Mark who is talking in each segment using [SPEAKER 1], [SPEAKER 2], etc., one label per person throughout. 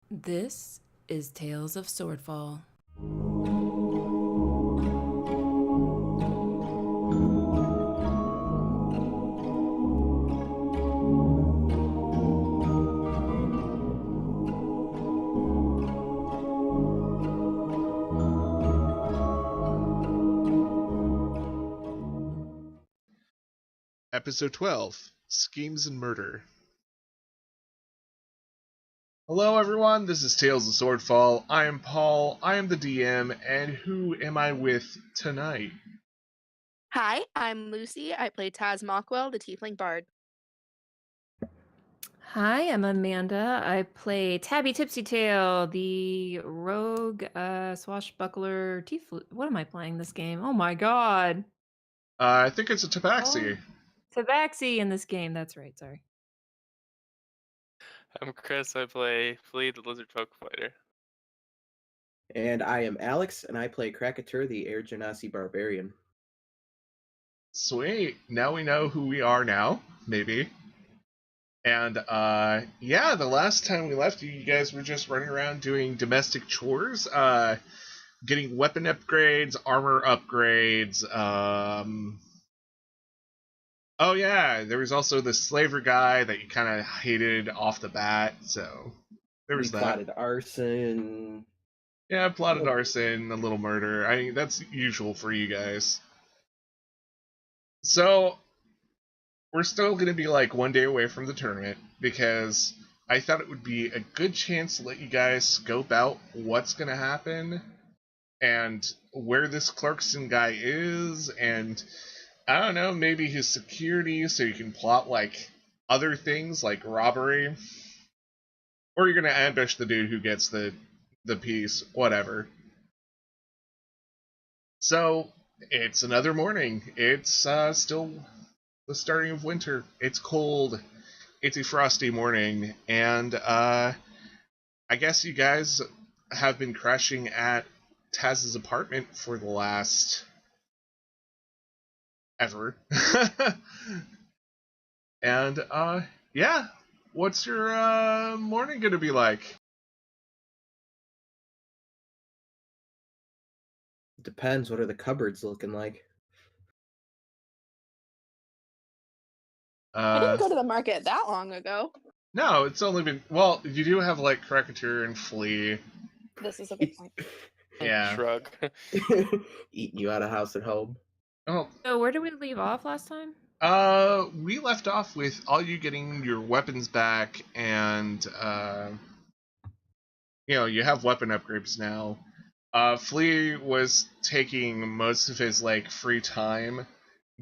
[SPEAKER 1] This is Tales of Swordfall.
[SPEAKER 2] Episode 12, Schemes and Murder. Hello everyone, this is Tales of Swordfall. I am Paul, I am the DM, and who am I with tonight?
[SPEAKER 3] Hi, I'm Lucy. I play Taz Mockwell, the Tiefling Bard.
[SPEAKER 1] Hi, I'm Amanda. I play Tabby Tipsytail, the rogue swashbuckler tiefling. What am I playing this game? Oh my god.
[SPEAKER 2] I think it's a tabaxi.
[SPEAKER 1] Tabaxi in this game. That's right, sorry.
[SPEAKER 4] I'm Chris. I play Flea, the Lizard Folk Fighter.
[SPEAKER 5] And I am Alex, and I play Krakatur, the Air Genasi Barbarian.
[SPEAKER 2] Sweet, now we know who we are now, maybe. And yeah, the last time we left you guys were just running around doing domestic chores, getting weapon upgrades, armor upgrades, oh yeah, there was also the slaver guy that you kind of hated off the bat, so there was
[SPEAKER 5] We plotted arson.
[SPEAKER 2] Yeah, plotted arson, a little murder. I mean, that's usual for you guys. So, we're still going to be like one day away from the tournament, because I thought it would be a good chance to let you guys scope out what's going to happen, and where this Clarkson guy is, and I don't know, maybe his security, so you can plot like other things like robbery, or you're going to ambush the dude who gets the piece, whatever. So, it's another morning. It's still the starting of winter. It's cold. It's a frosty morning, and I guess you guys have been crashing at Taz's apartment for the last ever. And yeah, what's your morning gonna be like?
[SPEAKER 5] Depends, what are the cupboards looking like?
[SPEAKER 3] I didn't go to the market that long ago.
[SPEAKER 2] No, it's only been, well, you do have like Krakatur and Flea.
[SPEAKER 3] This is a good point.
[SPEAKER 2] Yeah.
[SPEAKER 4] Shrug.
[SPEAKER 5] Eating you out of house and home.
[SPEAKER 2] Oh,
[SPEAKER 1] So where did we leave off last time?
[SPEAKER 2] we left off with all you getting your weapons back, and you have weapon upgrades now. Flea was taking most of his like free time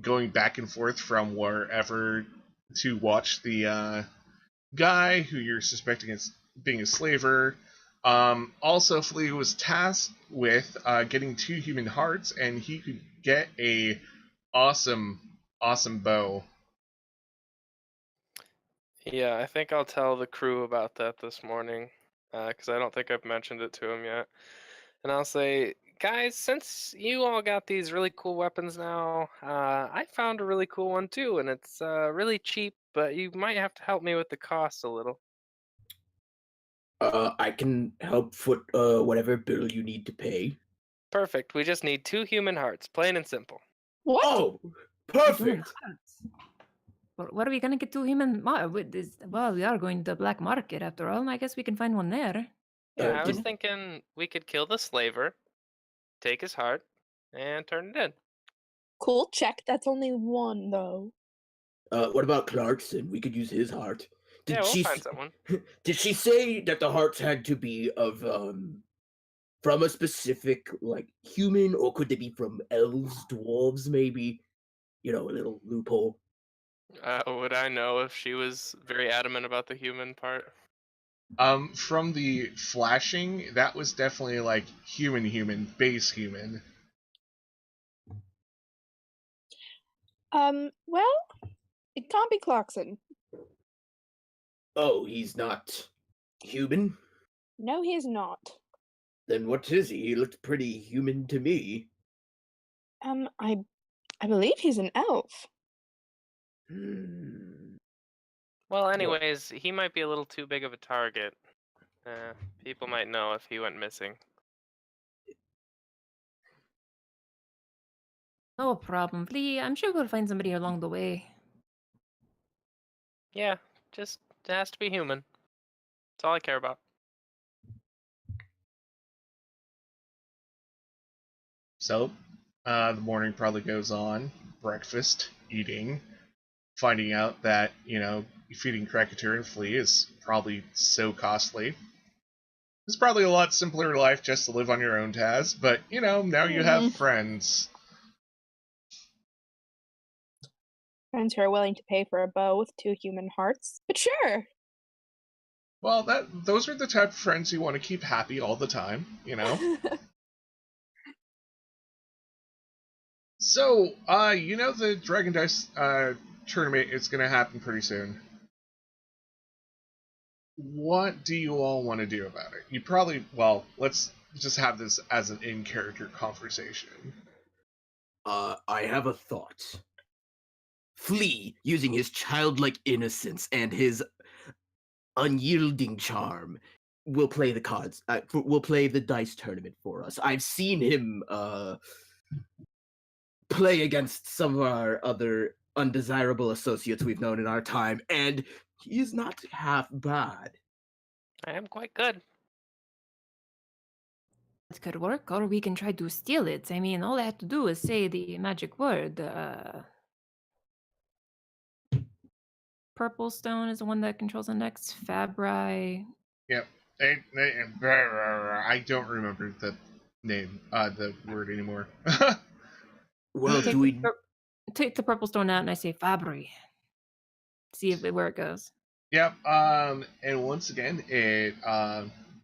[SPEAKER 2] going back and forth from wherever to watch the guy who you're suspecting is being a slaver. Also, Flea was tasked with getting 2 human hearts, and he could get a awesome bow.
[SPEAKER 4] Yeah, I think I'll tell the crew about that this morning, because I don't think I've mentioned it to him yet. And I'll say, guys, since you all got these really cool weapons now, I found a really cool one too, and it's really cheap, but you might have to help me with the cost a little.
[SPEAKER 5] I can help foot whatever bill you need to pay.
[SPEAKER 4] Perfect. We just need 2 human hearts, plain and simple.
[SPEAKER 3] What?
[SPEAKER 5] Oh,
[SPEAKER 1] Human
[SPEAKER 5] perfect!
[SPEAKER 1] hearts. What are we gonna get to human? Well, we are going to the black market after all. I guess we can find one there.
[SPEAKER 4] Yeah, I was
[SPEAKER 5] did-
[SPEAKER 4] thinking we could kill the slaver, take his heart, and turn it in.
[SPEAKER 3] Cool, check. That's only one, though.
[SPEAKER 5] What about Clarkson? We could use his heart.
[SPEAKER 4] Yeah, we'll find someone.
[SPEAKER 5] Did she say that the hearts had to be of from a specific like human, or could they be from elves, dwarves, maybe? You know, a little loophole.
[SPEAKER 4] Would I know if she was very adamant about the human part?
[SPEAKER 2] From the flashing, that was definitely like human, base human.
[SPEAKER 3] Well, it can't be Clarkson.
[SPEAKER 5] Oh, he's not human?
[SPEAKER 3] No, he is not.
[SPEAKER 5] Then what is he? He looked pretty human to me.
[SPEAKER 3] I believe he's an elf.
[SPEAKER 5] Hmm.
[SPEAKER 4] Well, anyways, he might be a little too big of a target. People might know if he went missing.
[SPEAKER 1] No problem, Flea. I'm sure we'll find somebody along the way.
[SPEAKER 4] Yeah, just it has to be human. That's all I care about.
[SPEAKER 2] So, the morning probably goes on. Breakfast, eating, finding out that, feeding Krakatoa and Flea is probably so costly. It's probably a lot simpler life just to live on your own, Taz, but, now you have friends.
[SPEAKER 3] Friends who are willing to pay for a bow with 2 human hearts. But sure.
[SPEAKER 2] Well, those are the type of friends you want to keep happy all the time, So, the Dragon Dice tournament is going to happen pretty soon. What do you all want to do about it? Let's just have this as an in-character conversation.
[SPEAKER 5] I have a thought. Flea, using his childlike innocence and his unyielding charm, will play the cards. Will play the dice tournament for us. I've seen him play against some of our other undesirable associates we've known in our time, and he is not half bad.
[SPEAKER 4] I am quite good.
[SPEAKER 1] It could work, or we can try to steal it. I mean, all I have to do is say the magic word. Purple stone is the one that controls the next. Fabri.
[SPEAKER 2] Yep. I don't remember the name, the word anymore.
[SPEAKER 5] Well,
[SPEAKER 1] take the purple stone out and I say Fabri. See where it goes.
[SPEAKER 2] Yep. And once again, it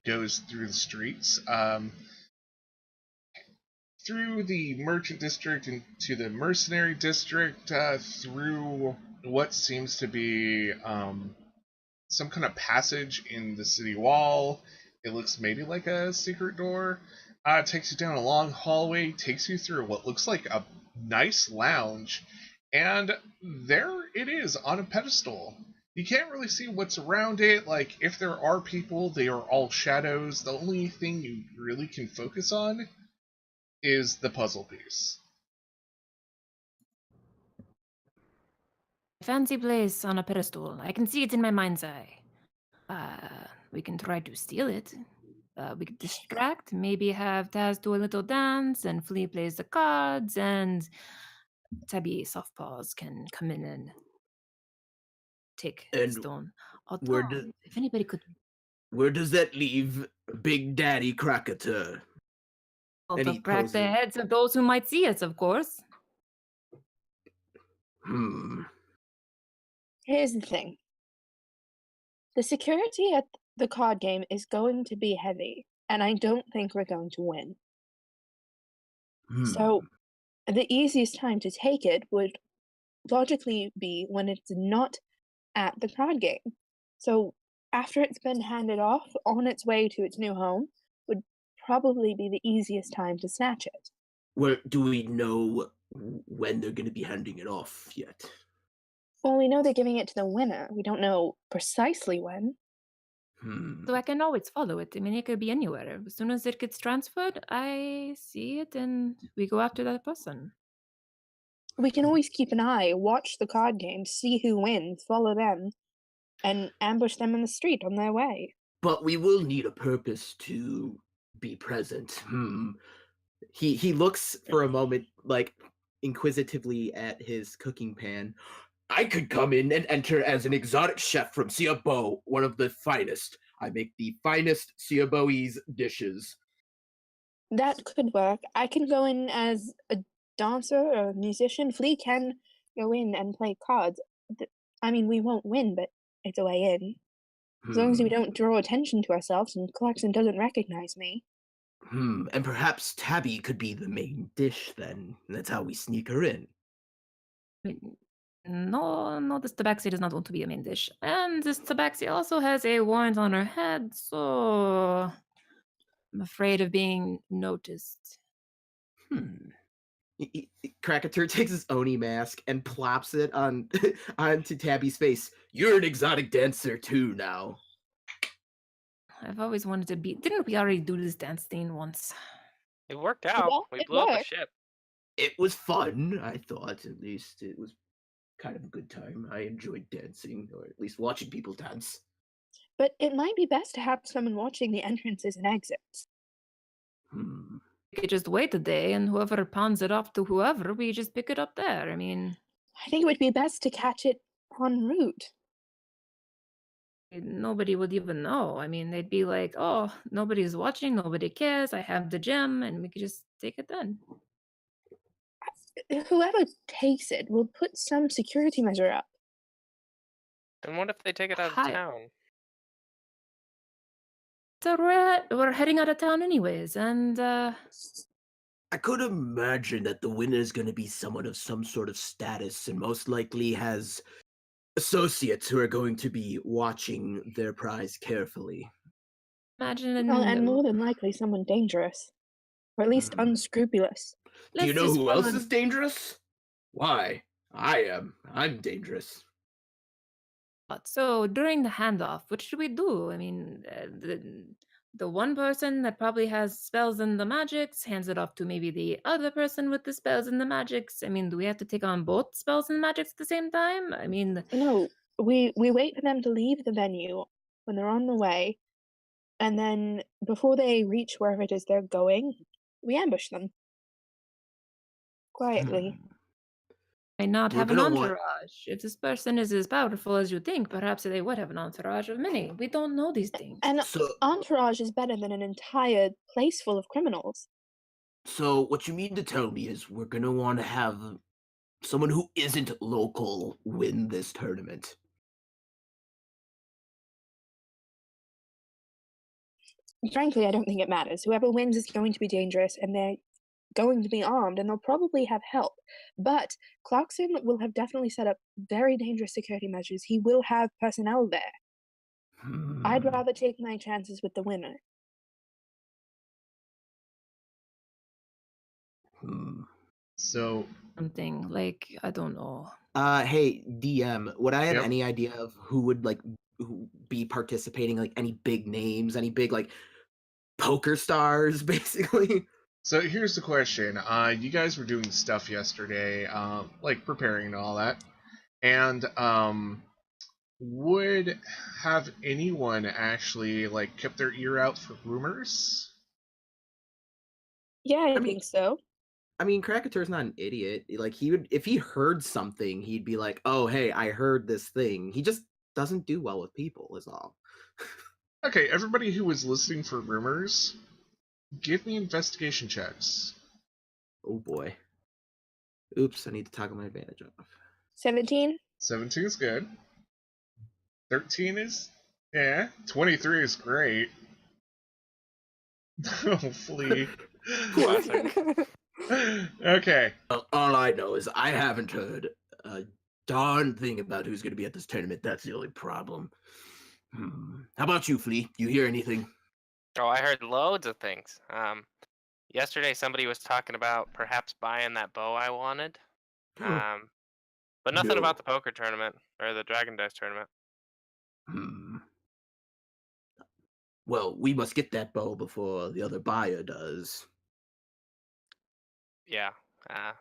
[SPEAKER 2] goes through the streets, through the merchant district into the mercenary district, through what seems to be some kind of passage in the city wall. It looks maybe like a secret door. Takes you down a long hallway, takes you through what looks like a nice lounge, and there it is on a pedestal. You can't really see what's around it. Like, if there are people, they are all shadows. The only thing you really can focus on is the puzzle piece.
[SPEAKER 1] Fancy place on a pedestal. I can see it in my mind's eye. We can try to steal it. We could distract, maybe have Taz do a little dance, and Flea plays the cards, and Tabby Softpaws can come in and take the
[SPEAKER 5] And
[SPEAKER 1] stone.
[SPEAKER 5] where
[SPEAKER 1] Although, if anybody could...
[SPEAKER 5] Where does that leave Big Daddy Krakatoa?
[SPEAKER 1] Well,
[SPEAKER 5] And
[SPEAKER 1] to
[SPEAKER 5] he
[SPEAKER 1] crack the
[SPEAKER 5] poses.
[SPEAKER 1] heads of those who might see us, of course.
[SPEAKER 3] Here's the thing. The security at the card game is going to be heavy, and I don't think we're going to win. So, the easiest time to take it would logically be when it's not at the card game. So, after it's been handed off on its way to its new home, would probably be the easiest time to snatch it.
[SPEAKER 5] Where do we know when they're going to be handing it off yet?
[SPEAKER 3] Well, we know they're giving it to the winner. We don't know precisely when.
[SPEAKER 1] So I can always follow it. I mean, it could be anywhere. As soon as it gets transferred, I see it and we go after that person.
[SPEAKER 3] We can always keep an eye, watch the card game, see who wins, follow them, and ambush them in the street on their way.
[SPEAKER 5] But we will need a purpose to be present. He looks for a moment, like, inquisitively at his cooking pan. I could come in and enter as an exotic chef from Siabo, one of the finest. I make the finest Siaboese dishes.
[SPEAKER 3] That could work. I can go in as a dancer or a musician. Flea can go in and play cards. I mean, we won't win, but it's a way in. As long as we don't draw attention to ourselves and Clarkson doesn't recognize me.
[SPEAKER 5] And perhaps Tabby could be the main dish then. That's how we sneak her in.
[SPEAKER 1] No, this tabaxi does not want to be a main dish. And this tabaxi also has a warrant on her head, so I'm afraid of being noticed.
[SPEAKER 5] Krakatoa takes his Oni mask and plops it on onto Tabby's face. You're an exotic dancer too now.
[SPEAKER 1] I've always wanted to be. Didn't we already do this dance thing once?
[SPEAKER 4] It worked out. We
[SPEAKER 3] It
[SPEAKER 4] blew up a
[SPEAKER 3] worked.
[SPEAKER 4] ship.
[SPEAKER 5] It was fun, I thought. At least it was kind of a good time. I enjoyed dancing, or at least watching people dance.
[SPEAKER 3] But it might be best to have someone watching the entrances and exits.
[SPEAKER 5] Hmm.
[SPEAKER 1] We could just wait a day, and whoever pawns it off to whoever, we just pick it up there. I mean,
[SPEAKER 3] I think it would be best to catch it en route.
[SPEAKER 1] nobody would even know. I mean, they'd be like, "Oh, nobody's watching, nobody cares. I have the gem," and we could just take it then.
[SPEAKER 3] Whoever takes it will put some security measure up.
[SPEAKER 4] And what if they take it out of
[SPEAKER 1] Hi.
[SPEAKER 4] town?
[SPEAKER 1] So we're heading out of town anyways, and
[SPEAKER 5] I could imagine that the winner is going to be someone of some sort of status and most likely has associates who are going to be watching their prize carefully.
[SPEAKER 1] imagine.
[SPEAKER 3] Well, and more than likely someone dangerous. Or at least unscrupulous.
[SPEAKER 5] Do you
[SPEAKER 1] let's
[SPEAKER 5] know
[SPEAKER 1] just
[SPEAKER 5] who else
[SPEAKER 1] follow-
[SPEAKER 5] is dangerous? Why? I am. I'm dangerous.
[SPEAKER 1] So during the handoff, what should we do? I mean, the one person that probably has spells and the magics hands it off to maybe the other person with the spells and the magics. I mean, do we have to take on both spells and magics at the same time? I mean,
[SPEAKER 3] No, we wait for them to leave the venue when they're on the way, and then before they reach wherever it is they're going, we ambush them. Quietly.
[SPEAKER 1] may not
[SPEAKER 5] We're
[SPEAKER 1] have an
[SPEAKER 5] gonna want-
[SPEAKER 1] entourage. If this person is as powerful as you think, perhaps they would have an entourage of many. We don't know these things.
[SPEAKER 3] And
[SPEAKER 5] So,
[SPEAKER 3] entourage is better than an entire place full of criminals.
[SPEAKER 5] so what you mean to tell me is we're gonna want to have someone who isn't local win this tournament.
[SPEAKER 3] Frankly, I don't think it matters. Whoever wins is going to be dangerous, and they're going to be armed, and they'll probably have help. But Clarkson will have definitely set up very dangerous security measures. He will have personnel there. I'd rather take my chances with the winner.
[SPEAKER 2] So,
[SPEAKER 1] Something like, I don't know.
[SPEAKER 5] Hey, DM, would I have
[SPEAKER 2] Yep.
[SPEAKER 5] any idea of who would who be participating? Like any big names, any big poker stars, basically?
[SPEAKER 2] so here's the question. You guys were doing stuff yesterday, like preparing and all that, and would have anyone actually kept their ear out for rumors?
[SPEAKER 3] Yeah, I
[SPEAKER 5] mean-
[SPEAKER 3] think so.
[SPEAKER 5] I mean, Krakatoa's not an idiot. Like he would, if he heard something, he'd be like, "Oh, hey, I heard this thing." He just doesn't do well with people, is all.
[SPEAKER 2] Okay, everybody who was listening for rumors, give me investigation checks.
[SPEAKER 5] Oh boy. Oops, I need to toggle my advantage off.
[SPEAKER 3] 17?
[SPEAKER 2] 17 is good. 13 is, yeah. 23 is great. Hopefully.
[SPEAKER 4] Classic.
[SPEAKER 2] Okay.
[SPEAKER 5] Well, all I know is I haven't heard a darn thing about who's going to be at this tournament. That's the only problem. How about you, Flea? You hear anything?
[SPEAKER 4] Oh, I heard loads of things. Yesterday somebody was talking about perhaps buying that bow I wanted. But nothing
[SPEAKER 5] No.
[SPEAKER 4] about the poker tournament or the Dragon Dice tournament.
[SPEAKER 5] Well, we must get that bow before the other buyer does.
[SPEAKER 4] Yeah. I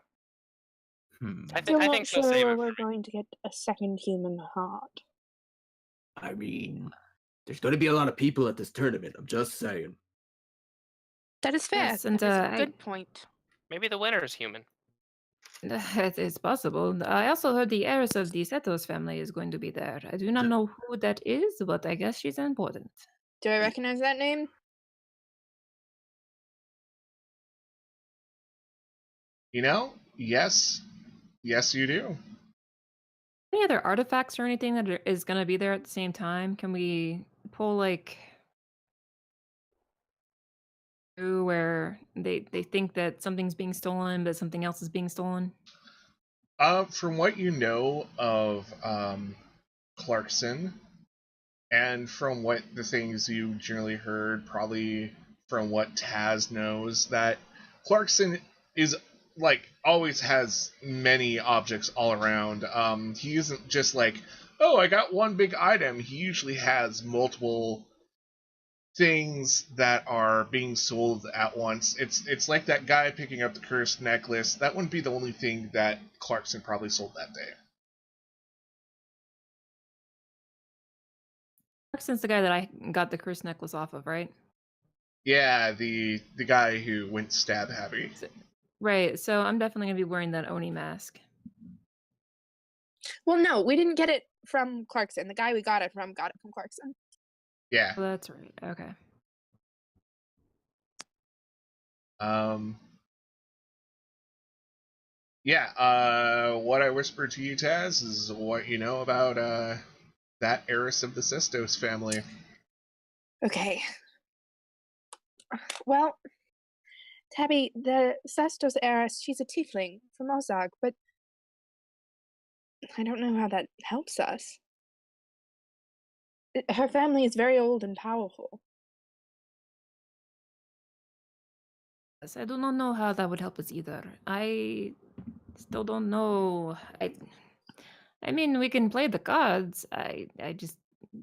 [SPEAKER 3] Still not
[SPEAKER 4] think they'll
[SPEAKER 3] sure
[SPEAKER 4] save
[SPEAKER 3] where
[SPEAKER 4] it.
[SPEAKER 3] we're going to get a second human heart.
[SPEAKER 5] I mean, there's going to be a lot of people at this tournament. I'm just saying.
[SPEAKER 6] That is fair.
[SPEAKER 1] Yes, and,
[SPEAKER 6] that is a
[SPEAKER 1] I-
[SPEAKER 6] good point.
[SPEAKER 4] Maybe the winner is human.
[SPEAKER 1] It's possible. I also heard the heiress of the Setos family is going to be there. I do not know who that is, but I guess she's important.
[SPEAKER 3] Do I recognize that name?
[SPEAKER 2] You know, yes. Yes, you do.
[SPEAKER 1] Any other artifacts or anything that is going to be there at the same time? Can we pull where they think that something's being stolen, but something else is being stolen?
[SPEAKER 2] From what you know of Clarkson, and from what the things you generally heard, probably from what Taz knows, that Clarkson is always has many objects all around. He isn't just oh, I got one big item. He usually has multiple things that are being sold at once. It's like that guy picking up the cursed necklace. That wouldn't be the only thing that Clarkson probably sold that day.
[SPEAKER 1] Clarkson's the guy that I got the cursed necklace off of, right?
[SPEAKER 2] Yeah, the guy who went stab happy.
[SPEAKER 1] Right, so I'm definitely gonna be wearing that Oni mask.
[SPEAKER 3] Well, no, we didn't get it from Clarkson. The guy we got it from Clarkson.
[SPEAKER 2] Yeah.
[SPEAKER 1] Oh, that's right. Okay.
[SPEAKER 2] Yeah, what I whispered to you, Taz, is what you know about that heiress of the Sestos family.
[SPEAKER 3] Okay. Well, Tabby, the Sestos heiress, she's a tiefling from Ozark, but I don't know how that helps us. Her family is very old and powerful.
[SPEAKER 1] Yes, I do not know how that would help us either. I still don't know. I mean, we can play the cards.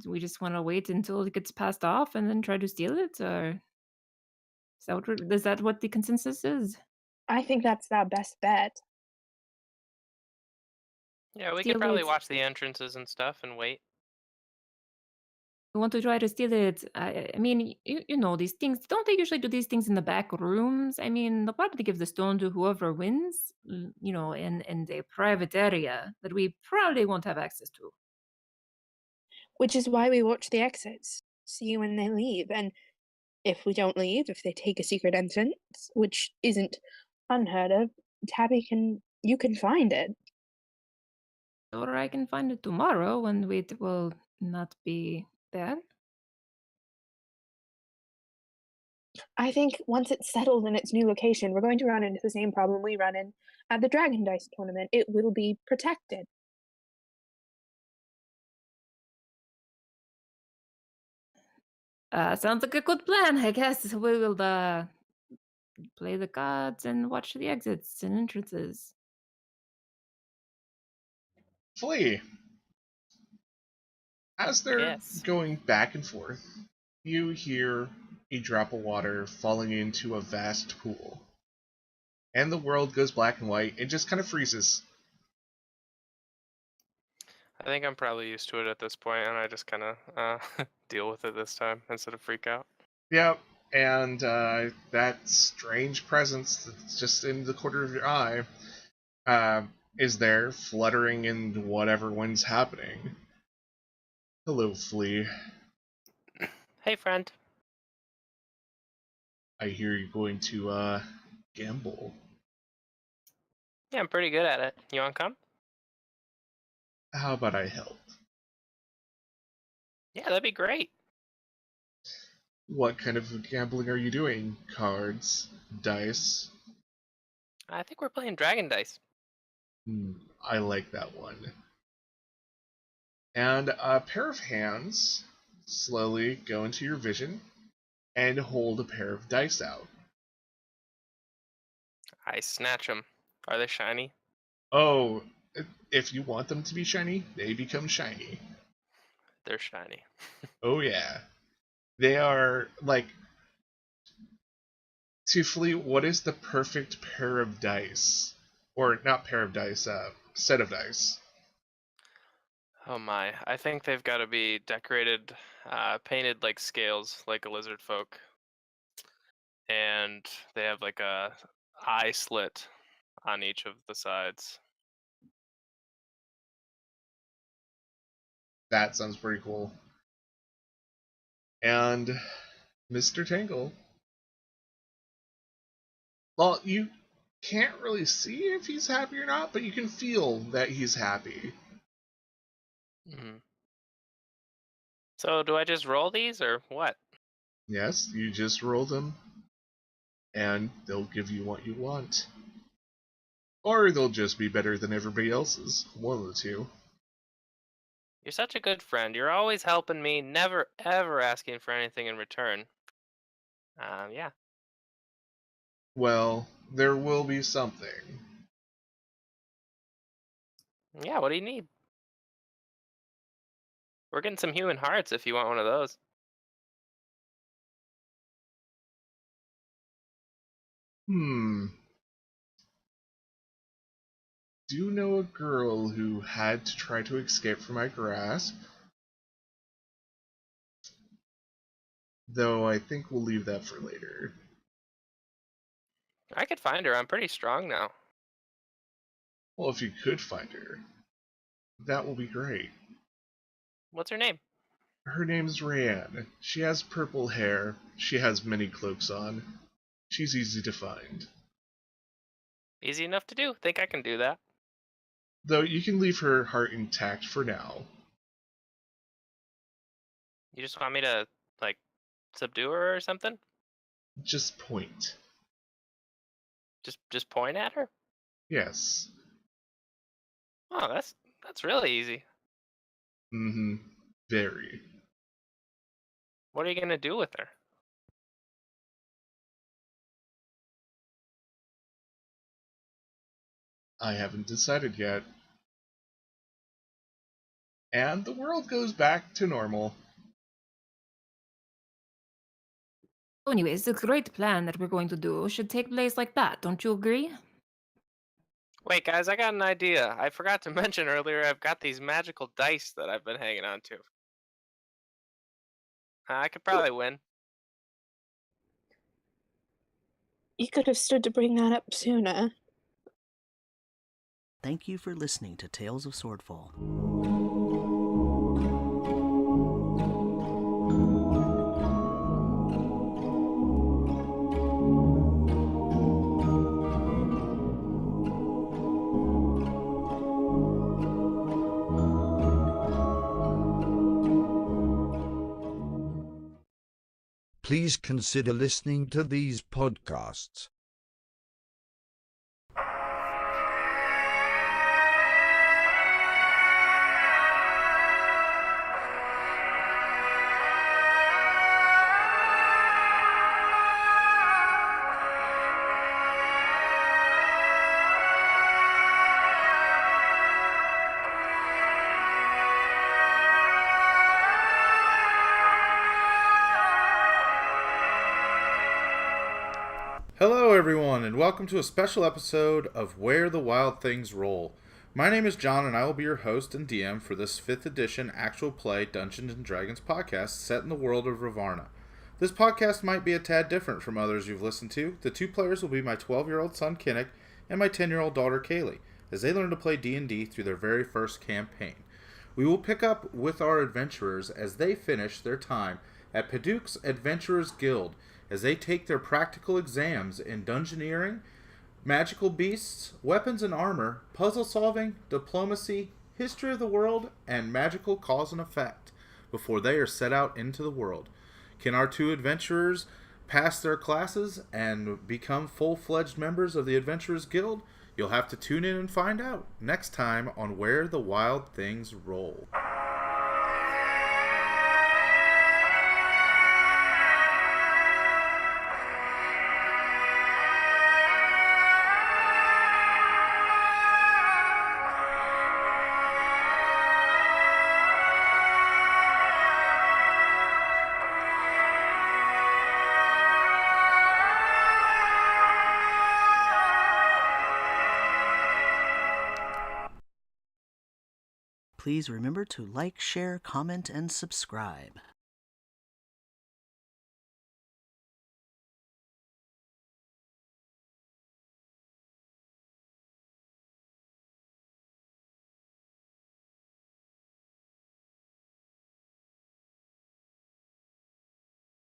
[SPEAKER 1] We just want to wait until it gets passed off and then try to steal it, or is that what the consensus is?
[SPEAKER 3] I think that's our best bet.
[SPEAKER 4] Yeah, we
[SPEAKER 1] Steal
[SPEAKER 4] could probably
[SPEAKER 1] it.
[SPEAKER 4] watch the entrances and stuff and wait.
[SPEAKER 1] We want to try to steal it. I mean, you know these things. Don't they usually do these things in the back rooms? I mean, they'll probably give the stone to whoever wins, you know, in a private area that we probably won't have access to.
[SPEAKER 3] Which is why we watch the exits, see when they leave, and if we don't leave, if they take a secret entrance, which isn't unheard of, you can find it.
[SPEAKER 1] Or I can find it tomorrow when we will not be there.
[SPEAKER 3] I think once it's settled in its new location, we're going to run into the same problem we run in at the Dragon Dice tournament. It will be protected.
[SPEAKER 1] Sounds like a good plan. I guess we will play the cards and watch the exits and entrances.
[SPEAKER 2] Flea, as they're
[SPEAKER 4] Yes.
[SPEAKER 2] going back and forth, you hear a drop of water falling into a vast pool. And the world goes black and white. It just kind of freezes.
[SPEAKER 4] I think I'm probably used to it at this point, and I just kind of deal with it this time instead of freak out.
[SPEAKER 2] Yep, and that strange presence that's just in the corner of your eye is there, fluttering in whatever one's happening. Hello, Flea.
[SPEAKER 4] Hey, friend.
[SPEAKER 2] I hear you're going to gamble.
[SPEAKER 4] Yeah, I'm pretty good at it. You want to come?
[SPEAKER 2] How about I help?
[SPEAKER 4] Yeah, that'd be great.
[SPEAKER 2] What kind of gambling are you doing? Cards? Dice?
[SPEAKER 4] I think we're playing Dragon Dice.
[SPEAKER 2] I like that one. And a pair of hands slowly go into your vision and hold a pair of dice out.
[SPEAKER 4] I snatch them. Are they shiny?
[SPEAKER 2] Oh, if you want them to be shiny, they become shiny.
[SPEAKER 4] They're shiny.
[SPEAKER 2] Oh yeah. They are like, to Flea, what is the perfect pair of dice? Or not pair of dice, set of dice.
[SPEAKER 4] Oh my. I think they've got to be decorated, painted like scales, like a lizard folk. And they have like a eye slit on each of the sides.
[SPEAKER 2] That sounds pretty cool. And Mr. Tangle. Well, you can't really see if he's happy or not, but you can feel that he's happy.
[SPEAKER 4] Mm-hmm. So do I just roll these or what?
[SPEAKER 2] Yes, you just roll them, and they'll give you what you want. Or they'll just be better than everybody else's. One of the two.
[SPEAKER 4] You're such a good friend. You're always helping me, never ever asking for anything in return. Yeah.
[SPEAKER 2] Well, there will be something.
[SPEAKER 4] Yeah, what do you need? We're getting some human hearts if you want one of those.
[SPEAKER 2] Do know a girl who had to try to escape from my grasp. Though I think we'll leave that for later.
[SPEAKER 4] I could find her. I'm pretty strong now.
[SPEAKER 2] Well, if you could find her, that will be great.
[SPEAKER 4] What's her name?
[SPEAKER 2] Her name's Rayanne. She has purple hair. She has many cloaks on. She's easy to find.
[SPEAKER 4] Easy enough to do. Think I can do that.
[SPEAKER 2] Though you can leave her heart intact for now.
[SPEAKER 4] You just want me to, like, subdue her or something?
[SPEAKER 2] Just point.
[SPEAKER 4] Just point at her?
[SPEAKER 2] Yes.
[SPEAKER 4] Oh, that's really easy.
[SPEAKER 2] Very.
[SPEAKER 4] What are you gonna do with her?
[SPEAKER 2] I haven't decided yet. And the world goes back to normal.
[SPEAKER 1] Anyways, the great plan that we're going to do should take place like that, don't you agree?
[SPEAKER 4] Wait, guys, I got an idea. I forgot to mention earlier, I've got these magical dice that I've been hanging on to. I could probably win.
[SPEAKER 3] You could have stood to bring that up sooner.
[SPEAKER 7] Thank you for listening to Tales of Swordfall.
[SPEAKER 8] Please consider listening to these podcasts.
[SPEAKER 9] Hello everyone, and welcome to a special episode of Where the Wild Things Roll. My name is John, and I will be your host and DM for this 5th edition actual play Dungeons & Dragons podcast set in the world of Ravarna. This podcast might be a tad different from others you've listened to. The two players will be my 12-year-old son Kinnick and my 10-year-old daughter Kaylee, as they learn to play D&D through their very first campaign. We will pick up with our adventurers as they finish their time at Paduke's Adventurers Guild, as they take their practical exams in dungeoneering, magical beasts, weapons and armor, puzzle solving, diplomacy, history of the world, and magical cause and effect before they are set out into the world. Can our two adventurers pass their classes and become full-fledged members of the Adventurers Guild? You'll have to tune in and find out next time on Where the Wild Things Roll.
[SPEAKER 7] Please remember to like, share, comment, and subscribe.